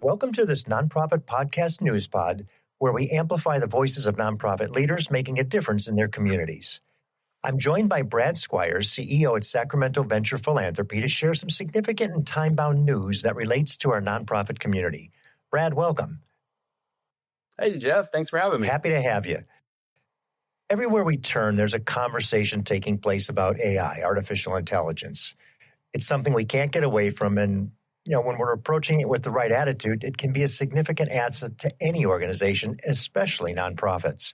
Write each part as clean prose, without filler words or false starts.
Welcome to this NonProfit Podcast NewsPod, where we amplify the voices of nonprofit leaders making a difference in their communities. I'm joined by Brad Squire, CEO at Sacramento Venture Philanthropy, to share some significant and time-bound news that relates to our nonprofit community. Brad, welcome. Hey, Jeff. Thanks for having me. Happy to have you. Everywhere we turn, there's a conversation taking place about AI, artificial intelligence. It's something we can't get away from, and when we're approaching it with the right attitude, it can be a significant asset to any organization, especially nonprofits.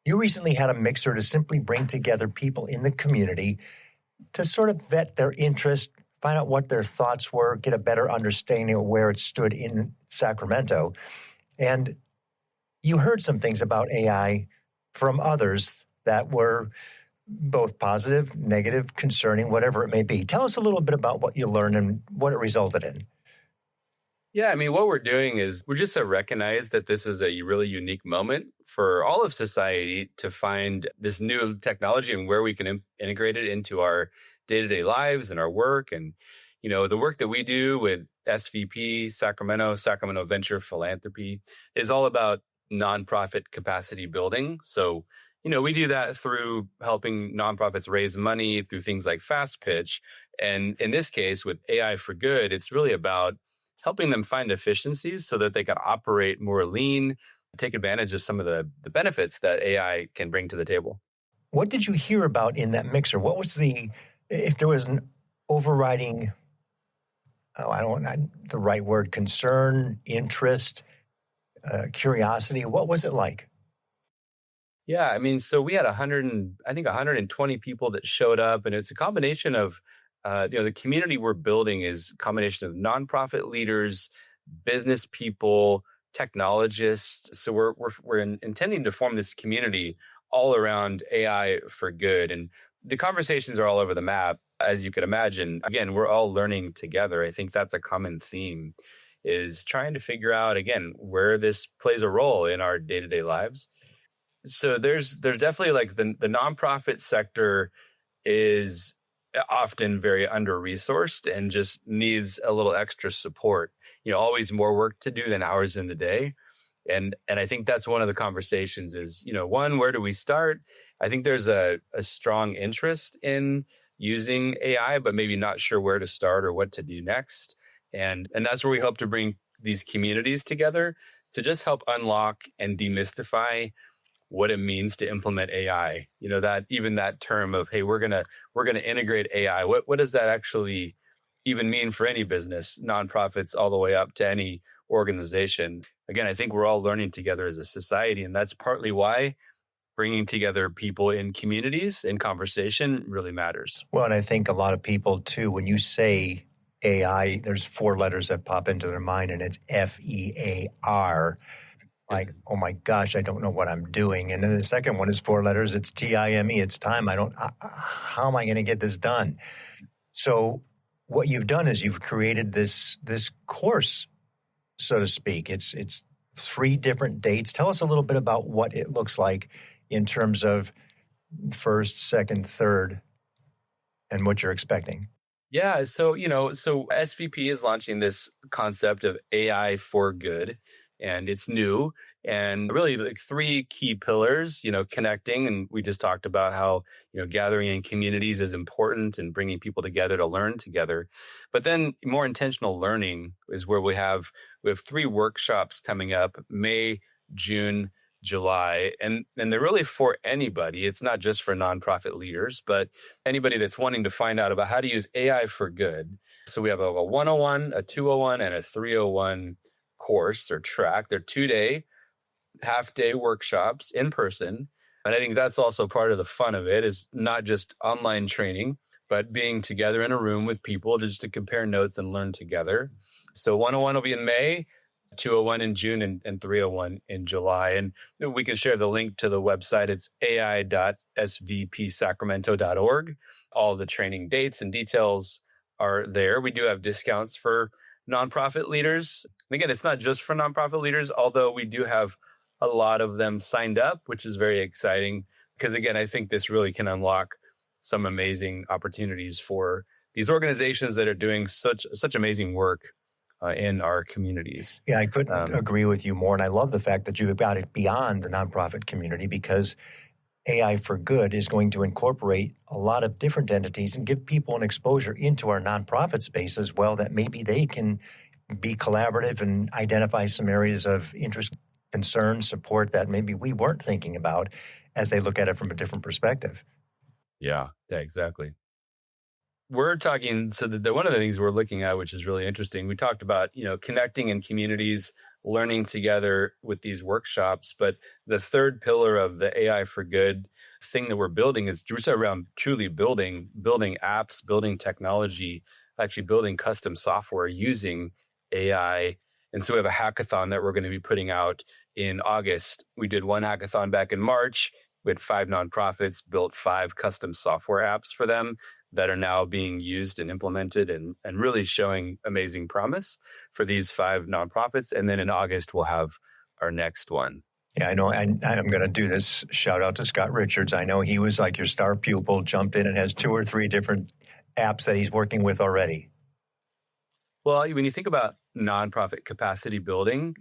You recently had a mixer to simply bring together people in the community to sort of vet their interest, find out what their thoughts were, get a better understanding of where it stood in Sacramento. And you heard some things about AI from others that were both positive, negative, concerning, whatever it may be. Tell us a little bit about what you learned and what it resulted in. Yeah, what we're doing is we're just to recognize that this is a really unique moment for all of society to find this new technology and where we can integrate it into our day-to-day lives and our work. And, the work that we do with SVP, Sacramento Venture Philanthropy is all about nonprofit capacity building. So, we do that through helping nonprofits raise money through things like Fast Pitch. And in this case, with AI for Good, it's really about helping them find efficiencies so that they can operate more lean, take advantage of some of the benefits that AI can bring to the table. What did you hear about in that mixer? What was if there was an overriding, the right word, concern, interest, curiosity, what was it like? Yeah, so we had 120 people that showed up, and it's a combination of, the community we're building is a combination of nonprofit leaders, business people, technologists. So we're intending to form this community all around AI for good, and the conversations are all over the map, as you could imagine. Again, we're all learning together. I think that's a common theme, is trying to figure out again where this plays a role in our day-to-day lives. So there's definitely like the nonprofit sector is often very under-resourced and just needs a little extra support. Always more work to do than hours in the day. And I think that's one of the conversations is, one, where do we start? I think there's a strong interest in using AI, but maybe not sure where to start or what to do next. And that's where we hope to bring these communities together to just help unlock and demystify what it means to implement AI. That term of, hey, we're gonna integrate AI. What does that actually even mean for any business, nonprofits, all the way up to any organization? Again, I think we're all learning together as a society, and that's partly why bringing together people in communities in conversation really matters. Well, and I think a lot of people too, when you say AI, there's 4 letters that pop into their mind, and it's FEAR. Like, oh my gosh, I don't know what I'm doing. And then the second one is 4 letters. It's TIME. It's time. How am I going to get this done? So what you've done is you've created this course, so to speak. It's 3 different dates. Tell us a little bit about what it looks like in terms of first, second, third, and what you're expecting. Yeah. So SVP is launching this concept of AI for good. And it's new, and really like 3 key pillars, connecting. And we just talked about how, gathering in communities is important and bringing people together to learn together. But then more intentional learning is where we have 3 workshops coming up, May, June, July. And they're really for anybody. It's not just for nonprofit leaders, but anybody that's wanting to find out about how to use AI for good. So we have a 101, a 201, and a 301 course or track. They're 2-day, half-day workshops in person. And I think that's also part of the fun of it, is not just online training, but being together in a room with people just to compare notes and learn together. So 101 will be in May, 201 in June, and 301 in July. And we can share the link to the website. It's ai.svpsacramento.org. All the training dates and details are there. We do have discounts for nonprofit leaders. And again, it's not just for nonprofit leaders, although we do have a lot of them signed up, which is very exciting. Because again, I think this really can unlock some amazing opportunities for these organizations that are doing such amazing work in our communities. Yeah, I couldn't agree with you more. And I love the fact that you've got it beyond the nonprofit community, because AI for Good is going to incorporate a lot of different entities and give people an exposure into our nonprofit space as well, that maybe they can be collaborative and identify some areas of interest, concern, support that maybe we weren't thinking about as they look at it from a different perspective. Yeah, exactly. We're talking, so one of the things we're looking at, which is really interesting, we talked about, connecting in communities, learning together with these workshops. But the third pillar of the AI for Good thing that we're building is just around truly building apps, building technology, actually building custom software using AI. And so we have a hackathon that we're going to be putting out in August. We did one hackathon back in March. We had 5 nonprofits, built 5 custom software apps for them that are now being used and implemented and really showing amazing promise for these 5 nonprofits. And then in August, we'll have our next one. Yeah, I know. I'm going to do this. Shout out to Scott Richards. I know he was like your star pupil, jumped in and has 2 or 3 different apps that he's working with already. Well, when you think about nonprofit capacity building,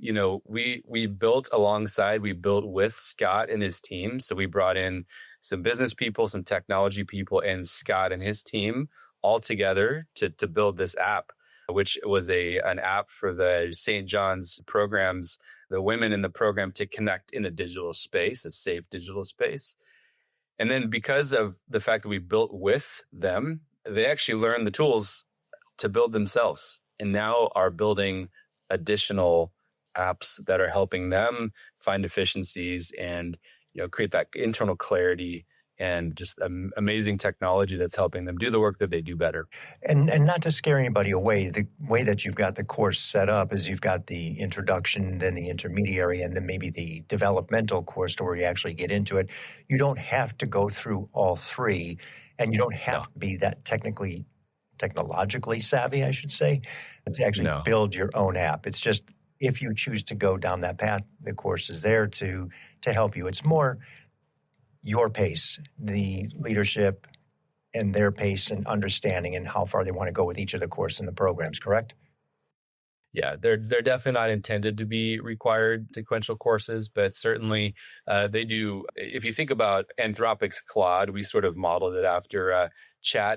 we built with Scott and his team. So we brought in some business people, some technology people, and Scott and his team all together to build this app, which was an app for the St. John's programs, the women in the program, to connect in a digital space, a safe digital space. And then because of the fact that we built with them, they actually learned the tools to build themselves, and now are building additional apps that are helping them find efficiencies and create that internal clarity, and just amazing technology that's helping them do the work that they do better. And not to scare anybody away, the way that you've got the course set up is you've got the introduction, then the intermediary, and then maybe the developmental course to where you actually get into it. You don't have to go through all 3, and you don't have to be that technologically savvy, I should say, to actually build your own app. It's just, if you choose to go down that path, the course is there to help you. It's more your pace, the leadership and their pace and understanding, and how far they want to go with each of the course and the programs, correct? Yeah, they're definitely not intended to be required sequential courses, but certainly they do. If you think about Anthropic's Claude, we sort of modeled it after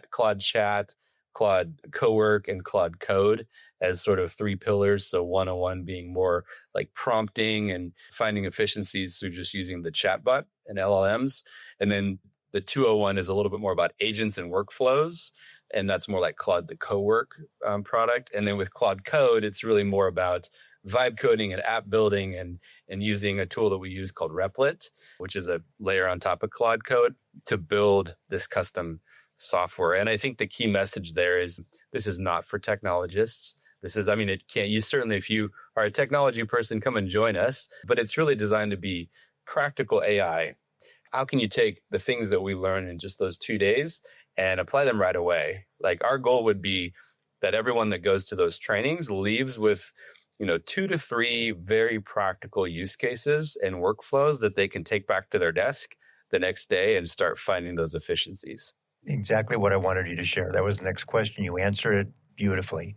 Claude Chat, Claude Cowork, and Claude Code as sort of 3 pillars. So 101 being more like prompting and finding efficiencies through just using the chatbot and LLMs. And then the 201 is a little bit more about agents and workflows. And that's more like Claude the Cowork product. And then with Claude Code, it's really more about vibe coding and app building and using a tool that we use called Replit, which is a layer on top of Claude Code to build this custom software. And I think the key message there is this is not for technologists. It can't, you certainly, if you are a technology person, come and join us, but it's really designed to be practical AI. How can you take the things that we learn in just those 2 days and apply them right away? Like, our goal would be that everyone that goes to those trainings leaves with, 2 to 3 very practical use cases and workflows that they can take back to their desk the next day and start finding those efficiencies. Exactly what I wanted you to share. That was the next question. You answered it beautifully.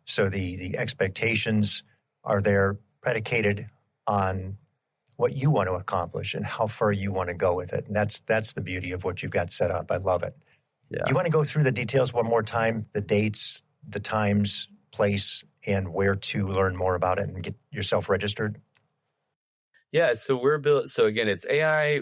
So the expectations are there, predicated on what you want to accomplish and how far you want to go with it. And that's the beauty of what you've got set up. I love it. Yeah. You want to go through the details one more time, the dates, the times, place, and where to learn more about it and get yourself registered? Yeah, so we're built. So again, it's AI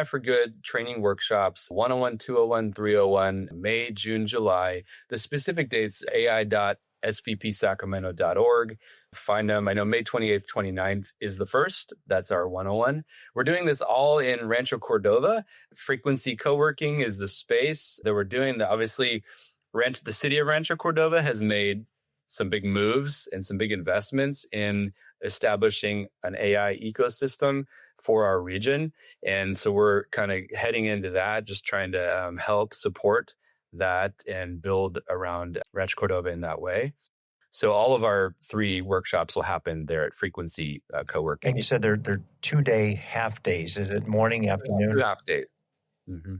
for Good training workshops, 101, 201, 301, May, June, July. The specific dates, ai.svpsacramento.org. Find them. I know May 28th, 29th is the first. That's our 101. We're doing this all in Rancho Cordova. Frequency Co-working is the space that we're doing. Obviously, the city of Rancho Cordova has made some big moves and some big investments in establishing an AI ecosystem for our region. And so we're kind of heading into that, just trying to help support that and build around Rancho Cordova in that way. So all of our 3 workshops will happen there at Frequency Co-working. And you said they're 2-day half days. Is it morning, afternoon? 2 half days. Mm-hmm.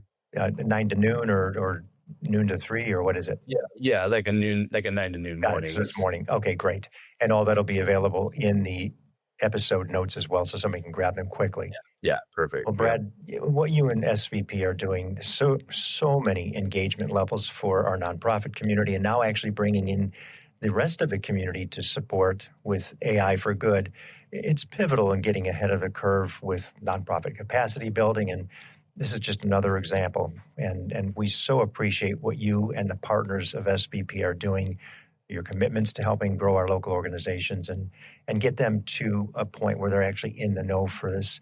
9 to noon or noon to 3, or what is it? Yeah, like a 9 to noon Got it. So mornings. it's morning. Okay, great. And all that'll be available in the episode notes as well, so somebody can grab them quickly. Yeah, perfect. Well, Brad, what you and SVP are doing, so many engagement levels for our nonprofit community, and now actually bringing in the rest of the community to support with AI for Good. It's pivotal in getting ahead of the curve with nonprofit capacity building, and this is just another example. And we so appreciate what you and the partners of SVP are doing, your commitments to helping grow our local organizations and get them to a point where they're actually in the know for this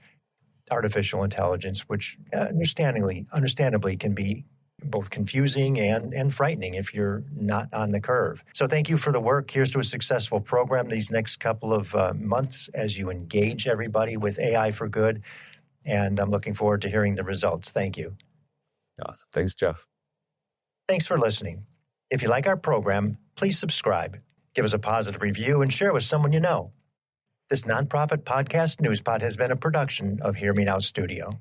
artificial intelligence, which understandably can be both confusing and frightening if you're not on the curve. So thank you for the work. Here's to a successful program these next couple of months as you engage everybody with AI for Good. And I'm looking forward to hearing the results. Thank you. Awesome. Thanks, Jeff. Thanks for listening. If you like our program, please subscribe, give us a positive review, and share with someone you know. This nonprofit podcast NewsPod has been a production of Hear Me Now Studio.